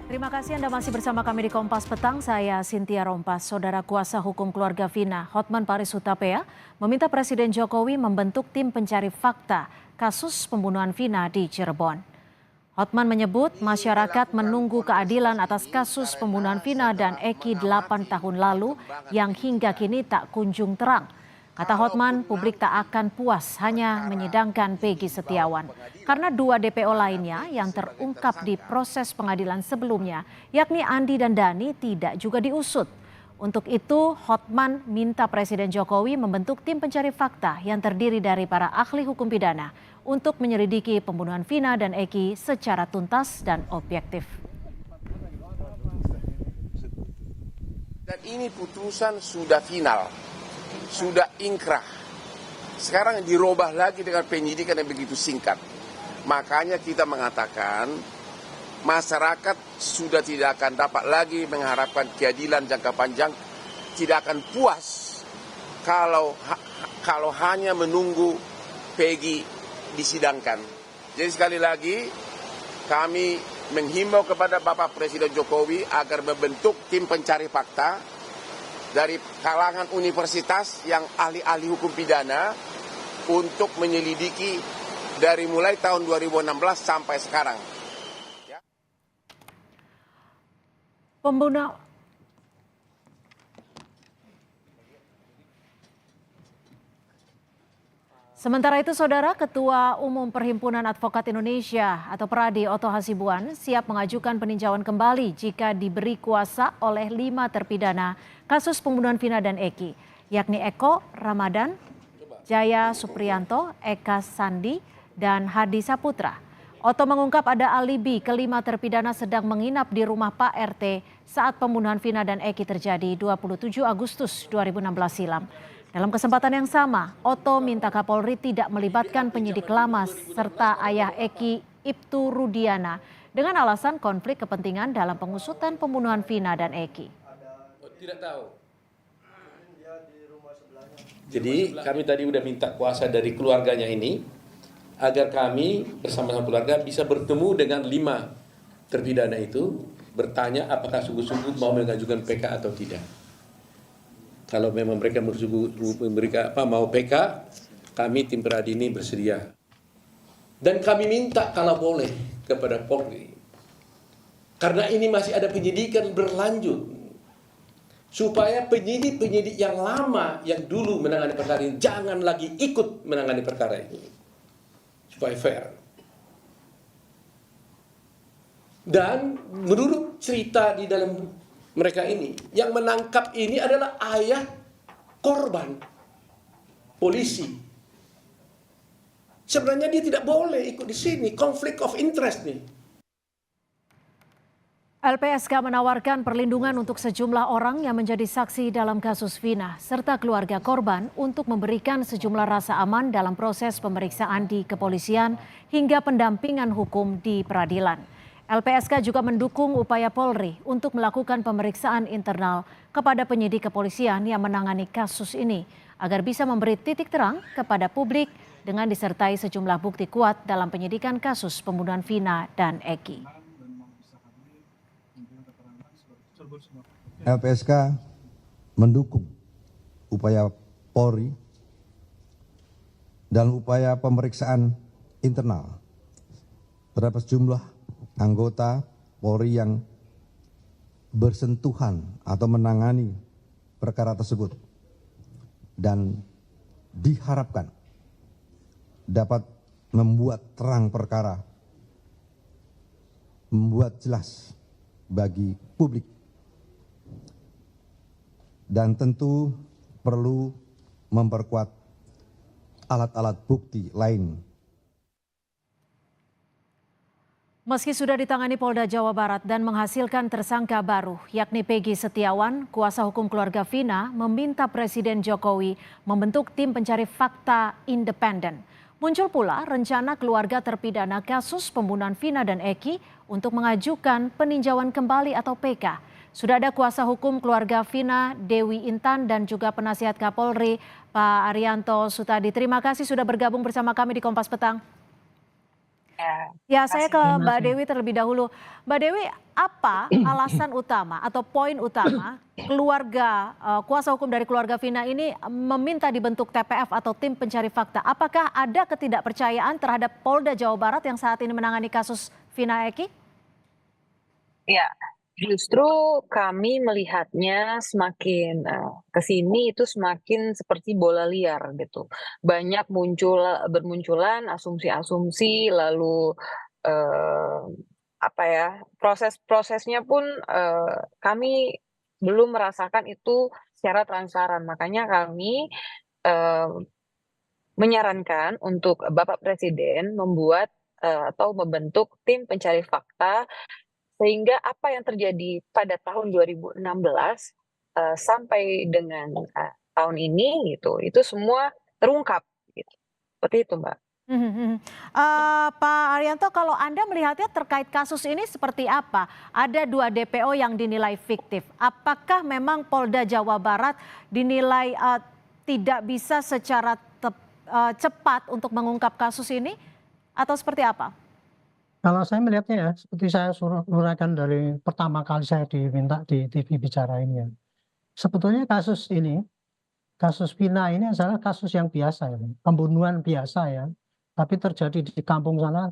Terima kasih Anda masih bersama kami di Kompas Petang. Saya Cynthia Rompas. Saudara kuasa hukum keluarga Vina, Hotman Paris Hutapea, meminta Presiden Jokowi membentuk tim pencari fakta kasus pembunuhan Vina di Cirebon. Hotman menyebut masyarakat menunggu keadilan atas kasus pembunuhan Vina dan Eki 8 tahun lalu yang hingga kini tak kunjung terang. Kata Hotman, publik tak akan puas hanya menyidangkan Peggy Setiawan. Karena 2 DPO lainnya yang terungkap di proses pengadilan sebelumnya, yakni Andi dan Dani, tidak juga diusut. Untuk itu, Hotman minta Presiden Jokowi membentuk tim pencari fakta yang terdiri dari para ahli hukum pidana untuk menyelidiki pembunuhan Vina dan Eki secara tuntas dan objektif. Dan ini putusan sudah final, sudah inkrah. Sekarang dirubah lagi dengan penyidikan yang begitu singkat. Makanya kita mengatakan masyarakat sudah tidak akan dapat lagi mengharapkan keadilan jangka panjang, tidak akan puas kalau hanya menunggu Peggy disidangkan. Jadi sekali lagi kami menghimbau kepada Bapak Presiden Jokowi agar membentuk tim pencari fakta dari kalangan universitas yang ahli-ahli hukum pidana untuk menyelidiki dari mulai tahun 2016 sampai sekarang. Sementara itu, Saudara, Ketua Umum Perhimpunan Advokat Indonesia atau PERADI Oto Hasibuan siap mengajukan peninjauan kembali jika diberi kuasa oleh 5 terpidana kasus pembunuhan Vina dan Eki, yakni Eko Ramadan, Jaya Supriyanto, Eka Sandi, dan Hadi Saputra. Oto mengungkap ada alibi kelima terpidana sedang menginap di rumah Pak RT saat pembunuhan Vina dan Eki terjadi 27 Agustus 2016 silam. Dalam kesempatan yang sama, Oto minta Kapolri tidak melibatkan penyidik lama serta ayah Eki, Ibtu Rudiana, dengan alasan konflik kepentingan dalam pengusutan pembunuhan Vina dan Eki. Tidak tahu. Jadi kami tadi sudah minta kuasa dari keluarganya ini agar kami bersama-sama keluarga bisa bertemu dengan 5 terpidana itu, bertanya apakah sungguh-sungguh mau mengajukan PK atau tidak. Kalau memang mereka mau PK, kami tim PERADI ini bersedia. Dan kami minta kalau boleh kepada Polri, karena ini masih ada penyidikan berlanjut, supaya penyidik-penyidik yang lama yang dulu menangani perkara ini jangan lagi ikut menangani perkara ini, supaya fair. Dan menurut cerita di dalam mereka ini, yang menangkap ini adalah ayah korban, polisi. Sebenarnya dia tidak boleh ikut di sini, konflik of interest nih. LPSK menawarkan perlindungan untuk sejumlah orang yang menjadi saksi dalam kasus Vina, serta keluarga korban untuk memberikan sejumlah rasa aman dalam proses pemeriksaan di kepolisian hingga pendampingan hukum di peradilan. LPSK juga mendukung upaya Polri untuk melakukan pemeriksaan internal kepada penyidik kepolisian yang menangani kasus ini agar bisa memberi titik terang kepada publik dengan disertai sejumlah bukti kuat dalam penyidikan kasus pembunuhan Vina dan Eki. LPSK mendukung upaya Polri dalam upaya pemeriksaan internal terhadap sejumlah anggota Polri yang bersentuhan atau menangani perkara tersebut dan diharapkan dapat membuat terang perkara, membuat jelas bagi publik, dan tentu perlu memperkuat alat-alat bukti lain. Meski sudah ditangani Polda Jawa Barat dan menghasilkan tersangka baru, yakni Peggy Setiawan, kuasa hukum keluarga Vina meminta Presiden Jokowi membentuk tim pencari fakta independen. Muncul pula rencana keluarga terpidana kasus pembunuhan Vina dan Eki untuk mengajukan peninjauan kembali atau PK. Sudah ada kuasa hukum keluarga Vina, Dewi Intan, dan juga penasihat Kapolri, Pak Arianto Sutadi. Terima kasih sudah bergabung bersama kami di Kompas Petang. Ya, saya ke Terima Mbak kasih. Dewi terlebih dahulu. Mbak Dewi, apa alasan utama atau poin utama keluarga kuasa hukum dari keluarga Vina ini meminta dibentuk TPF atau tim pencari fakta? Apakah ada ketidakpercayaan terhadap Polda Jawa Barat yang saat ini menangani kasus Vina Eki? Ya, justru kami melihatnya semakin ke sini itu semakin seperti bola liar gitu. Banyak bermunculan asumsi-asumsi, lalu eh, apa ya, proses-prosesnya pun kami belum merasakan itu secara transparan. Makanya kami eh, menyarankan untuk Bapak Presiden membuat atau membentuk tim pencari fakta sehingga apa yang terjadi pada tahun 2016 sampai dengan tahun ini gitu, itu semua terungkap gitu. Seperti itu, Mbak. Mhm, mhm. Pak Arianto, kalau Anda melihatnya terkait kasus ini seperti apa? Ada 2 DPO yang dinilai fiktif. Apakah memang Polda Jawa Barat dinilai tidak bisa secara cepat untuk mengungkap kasus ini? Atau seperti apa? Kalau saya melihatnya ya, seperti saya uraikan dari pertama kali saya diminta di TV Bicara ini ya. Sebetulnya kasus Vina ini adalah kasus yang biasa ya, pembunuhan biasa ya. Tapi terjadi di kampung sana,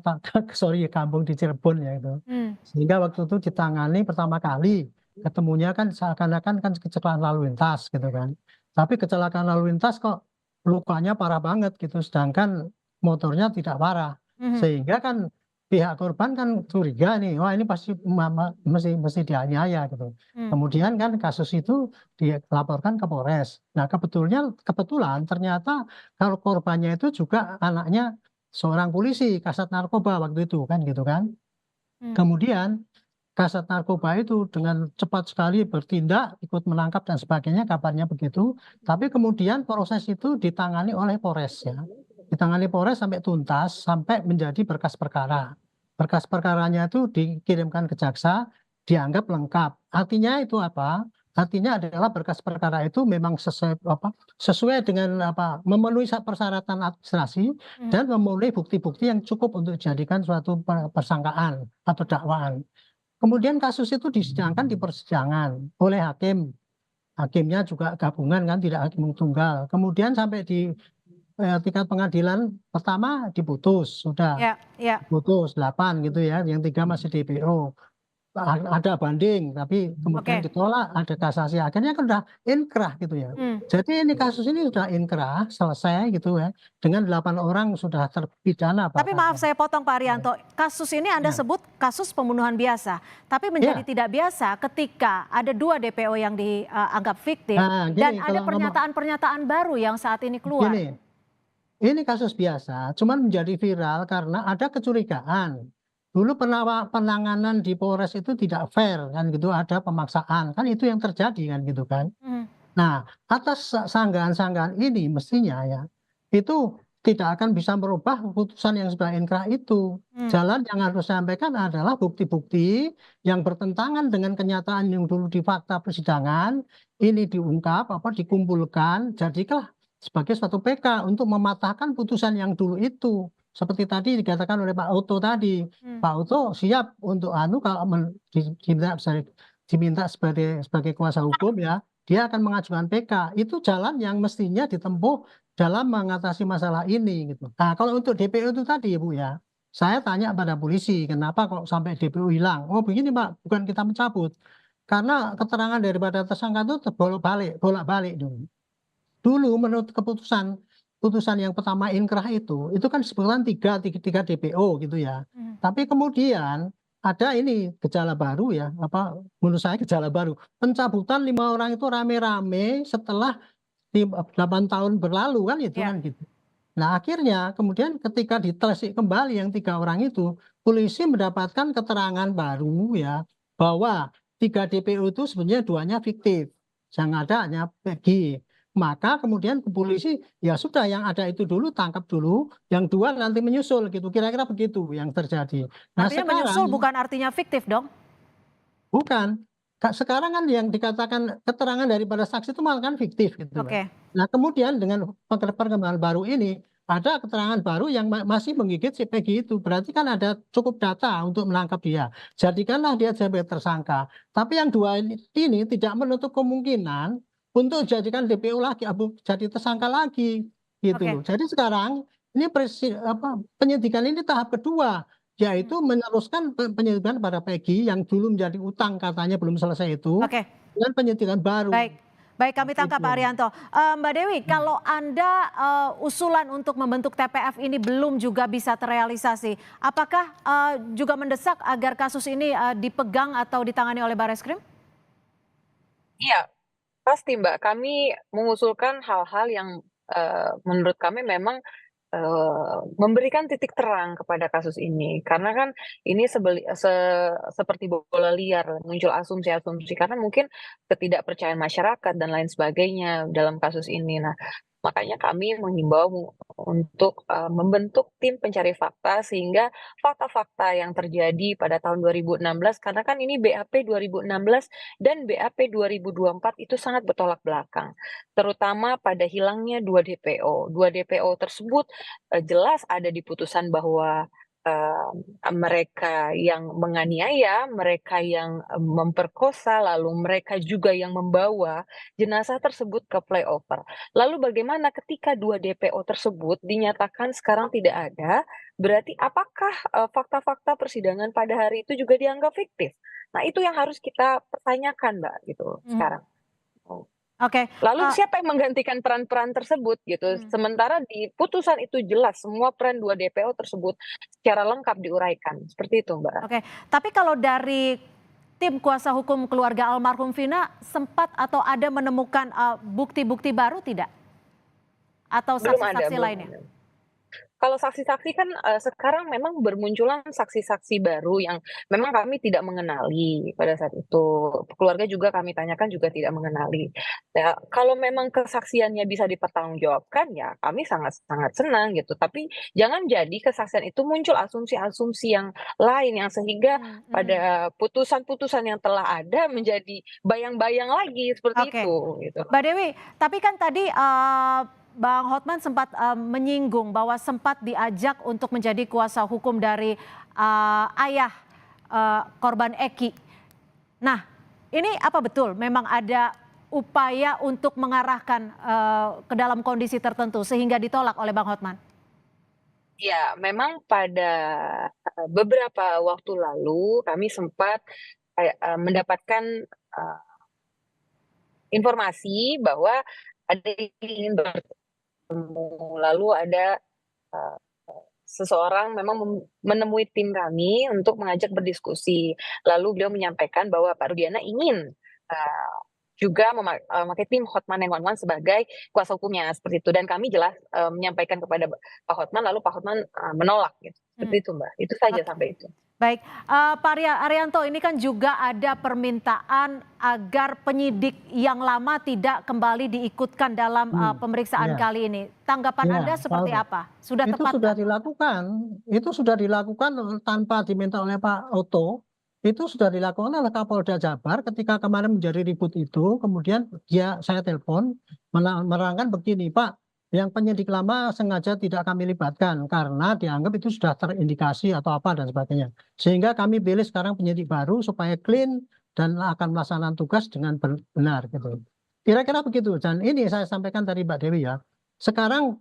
sorry kampung di Cirebon ya itu. Hmm. Sehingga waktu itu ditangani pertama kali, ketemunya kan seakan-akan kan kecelakaan lalu lintas gitu kan. Tapi kecelakaan lalu lintas kok lukanya parah banget gitu, sedangkan motornya tidak parah. Mhm. Sehingga kan pihak korban kan curiga nih, wah ini pasti mesti dianiaya gitu. Hmm. Kemudian kan kasus itu dilaporkan ke Polres. Nah kebetulan ternyata kalau korbannya itu juga anaknya seorang polisi Kasat Narkoba waktu itu kan gitu kan. Hmm. Kemudian Kasat Narkoba itu dengan cepat sekali bertindak, ikut menangkap dan sebagainya, kabarnya begitu. Tapi kemudian proses itu ditangani oleh Polres ya. Ditangani Polres sampai tuntas, sampai menjadi berkas perkara. Berkas perkaranya itu dikirimkan ke jaksa, dianggap lengkap. Artinya itu apa? Artinya adalah berkas perkara itu memang sesuai dengan memenuhi persyaratan administrasi dan memenuhi bukti-bukti yang cukup untuk dijadikan suatu persangkaan atau dakwaan. Kemudian kasus itu disidangkan di persidangan oleh hakim. Hakimnya juga gabungan kan, tidak hakim tunggal. Kemudian sampai di tingkat pengadilan pertama diputus, sudah Ya, ya. putus 8 gitu ya, yang 3 masih DPO. Ada banding, tapi kemudian Oke. ditolak, ada kasasi. Akhirnya kan udah inkrah gitu ya. Jadi ini kasus ini sudah inkrah, selesai gitu ya. Dengan 8 orang sudah terpidana. Tapi maaf saya potong Pak Arianto, kasus ini Anda Ya. sebut kasus pembunuhan biasa. Tapi menjadi Ya. tidak biasa ketika ada 2 DPO yang dianggap fiktif Nah, dan gini, ada kalau pernyataan-pernyataan baru yang saat ini keluar. Gini, ini kasus biasa, cuman menjadi viral karena ada kecurigaan. Dulu penanganan di Polres itu tidak fair kan gitu, ada pemaksaan, kan itu yang terjadi kan gitu kan. Mhm. Nah, atas sanggahan-sanggahan ini mestinya ya, itu tidak akan bisa merubah keputusan yang sudah inkrah itu. Jalan yang harus disampaikan adalah bukti-bukti yang bertentangan dengan kenyataan yang dulu di fakta persidangan, ini diungkap, dikumpulkan, jadilah sebagai suatu PK untuk mematahkan putusan yang dulu itu. Seperti tadi dikatakan oleh Pak Oto tadi, Pak Oto siap untuk kalau diminta sebagai kuasa hukum ya, dia akan mengajukan PK. Itu jalan yang mestinya ditempuh dalam mengatasi masalah ini gitu. Nah, kalau untuk DPO itu tadi Ibu ya, saya tanya pada polisi, kenapa kok sampai DPO hilang? Oh begini Pak, bukan kita mencabut. Karena keterangan daripada tersangka itu bolak-balik dulu. Dulu menurut putusan yang pertama inkrah itu kan sebetulnya tiga DPO gitu ya. Tapi kemudian ada ini gejala baru ya, menurut saya gejala baru. Pencabutan 5 orang itu rame-rame setelah 8 tahun berlalu kan itu Ya. kan gitu. Nah akhirnya kemudian ketika ditelisik kembali yang 3 orang itu, polisi mendapatkan keterangan baru ya, bahwa 3 DPO itu sebenarnya 2-nya fiktif, yang ada hanya Peggy. Maka kemudian ke polisi, ya sudah yang ada itu dulu tangkap dulu, yang 2 nanti menyusul gitu, kira-kira begitu yang terjadi. Nah Artinya menyusul sekarang bukan artinya fiktif dong? bukan. Sekarang kan yang dikatakan keterangan daripada saksi itu malah kan fiktif gitu. Oke. Nah kemudian dengan perkembangan baru ini, ada keterangan baru yang masih menggigit si Peggy itu. Berarti kan ada cukup data untuk menangkap dia. Jadikanlah dia sebagai tersangka. Tapi yang dua ini tidak menutup kemungkinan untuk jadikan DPO lagi, jadi tersangka lagi, gitu Oke. loh. Jadi sekarang ini penyidikan ini tahap kedua, yaitu meneruskan penyidikan pada Peggy yang dulu menjadi utang katanya belum selesai itu, Oke. dengan penyidikan baru. Baik. Baik, kami tangkap Gitu. Pak Arianto. Mbak Dewi, kalau Anda usulan untuk membentuk TPF ini belum juga bisa terrealisasi, apakah juga mendesak agar kasus ini dipegang atau ditangani oleh Barreskrim? Iya, pasti Mbak. Kami mengusulkan hal-hal yang menurut kami memang memberikan titik terang kepada kasus ini. Karena kan ini seperti bola liar, muncul asumsi-asumsi karena mungkin ketidakpercayaan masyarakat dan lain sebagainya dalam kasus ini. Nah, makanya kami menghimbau untuk membentuk tim pencari fakta sehingga fakta-fakta yang terjadi pada tahun 2016, karena kan ini BAP 2016 dan BAP 2024 itu sangat bertolak belakang, terutama pada hilangnya 2 DPO. 2 DPO tersebut jelas ada di putusan bahwa mereka yang menganiaya, mereka yang memperkosa, lalu mereka juga yang membawa jenazah tersebut ke flyover. Lalu bagaimana ketika 2 DPO tersebut dinyatakan sekarang tidak ada, berarti apakah fakta-fakta persidangan pada hari itu juga dianggap fiktif? Nah, itu yang harus kita pertanyakan, Mbak, gitu sekarang. Oke. Lalu siapa yang menggantikan peran-peran tersebut gitu? Sementara di putusan itu jelas semua peran 2 DPO tersebut secara lengkap diuraikan. Seperti itu, Mbak. Oke, tapi kalau dari tim kuasa hukum keluarga almarhum Vina sempat atau ada menemukan bukti-bukti baru tidak? Atau Belum ada, saksi-saksi belum lainnya? ada. Kalau saksi-saksi kan sekarang memang bermunculan saksi-saksi baru yang memang kami tidak mengenali pada saat itu. Keluarga juga kami tanyakan juga tidak mengenali. Ya, kalau memang kesaksiannya bisa dipertanggungjawabkan ya kami sangat-sangat senang gitu. Tapi jangan jadi kesaksian itu muncul asumsi-asumsi yang lain yang sehingga pada putusan-putusan yang telah ada menjadi bayang-bayang lagi seperti Oke. itu gitu. Mbak Dewi, tapi kan tadi Bang Hotman sempat menyinggung bahwa sempat diajak untuk menjadi kuasa hukum dari ayah korban Eki. Nah, ini apa betul memang ada upaya untuk mengarahkan ke dalam kondisi tertentu sehingga ditolak oleh Bang Hotman? Ya, memang pada beberapa waktu lalu kami sempat mendapatkan informasi bahwa ada yang ingin bertemu, lalu ada seseorang memang menemui tim kami untuk mengajak berdiskusi. Lalu beliau menyampaikan bahwa Pak Rudiana ingin juga memakai tim Hotman 911 sebagai kuasa hukumnya seperti itu. Dan kami jelas menyampaikan kepada Pak Hotman, lalu Pak Hotman menolak gitu. Seperti itu, Mbak. Itu saja sampai itu. Baik, Pak Arianto, ini kan juga ada permintaan agar penyidik yang lama tidak kembali diikutkan dalam pemeriksaan kali ini. Tanggapan Anda seperti apa? Sudah Itu tepat? sudah dilakukan. Itu sudah dilakukan tanpa diminta oleh Pak Oto. Itu sudah dilakukan oleh Kapolda Jabar ketika kemarin menjadi ribut itu. Kemudian saya telepon menerangkan begini, Pak. Yang penyidik lama sengaja tidak kami libatkan karena dianggap itu sudah terindikasi atau apa dan sebagainya. Sehingga kami pilih sekarang penyidik baru supaya clean dan akan melaksanakan tugas dengan benar gitu. Kira-kira begitu. Dan ini saya sampaikan tadi Mbak Dewi ya. Sekarang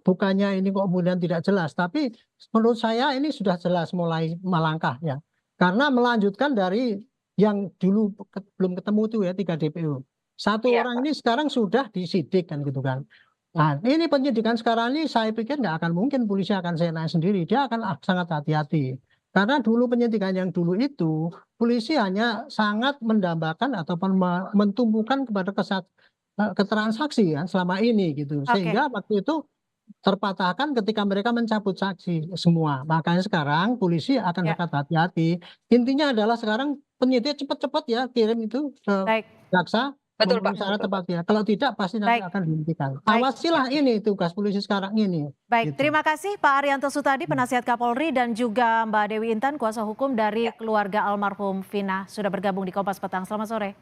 bukannya ini kok kemudian tidak jelas, tapi menurut saya ini sudah jelas mulai melangkah ya. Karena melanjutkan dari yang dulu belum ketemu itu ya 3 DPO. Satu orang ini sekarang sudah disidik kan gitu kan. Nah, ini penyidikan sekarang ini saya pikir nggak akan mungkin polisi akan senang sendiri. Dia akan sangat hati-hati. Karena dulu penyidikan yang dulu itu, polisi hanya sangat mendambakan ataupun mentumbuhkan kepada keterangan saksi ya selama ini gitu. Sehingga waktu itu terpatahkan ketika mereka mencabut saksi semua. Makanya sekarang polisi akan sangat hati-hati. Intinya adalah sekarang penyidik cepat-cepat ya kirim itu ke jaksa. Betul, Pak. Secara tepat ya. Kalau tidak pasti nanti akan dihentikan. Awasilah ini tugas polisi sekarang ini. Baik, gitu. terima kasih Pak Arianto Sutadi, penasihat Kapolri, dan juga Mbak Dewi Intan, kuasa hukum dari keluarga almarhum Vina, sudah bergabung di Kompas Petang. Selamat sore.